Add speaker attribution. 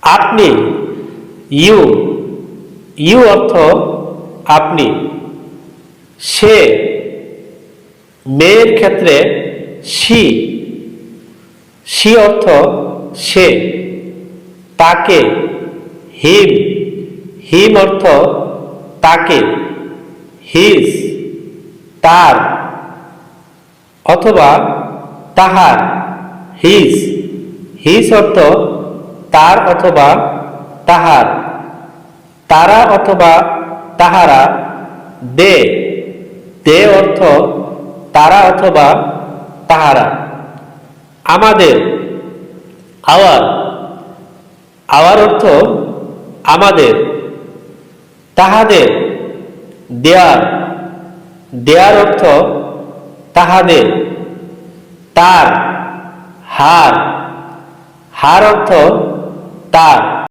Speaker 1: আপনি, you, you অর্থ আপনি। সে, মেয়ের ক্ষেত্রে সি, সি অর্থ সে। তাকে, হিম, হিম অর্থ তাকে। হিজ, তার অথবা তাহার। হিজ, হিজ অর্থ তার অথবা তাহার। তারা অথবা তাহারা। দে, দে অর্থ তারা অথবা তাহারা। আমাদের, আওয়ার, আওয়ার অর্থ আমাদের। তাহাদের, দেয়ার, দেয়ার অর্থ তাহাদের। তার, হার, হার অর্থ